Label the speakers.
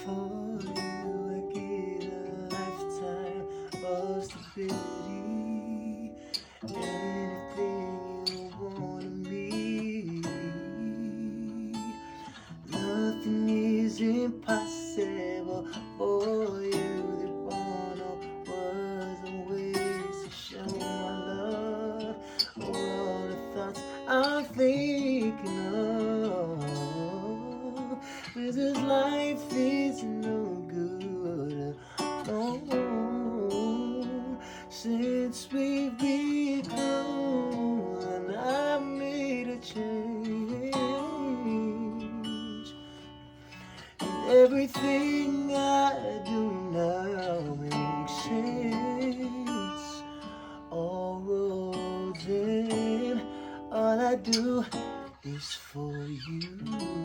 Speaker 1: For you, I get a lifetime of stability. Anything you want me, nothing is impossible for you. The one wasn't ways to show my love. All the thoughts I'm thinking of. This life is no good, no. Since we've become, and I made a change, and everything I do now makes sense. All roads end, all I do is for you.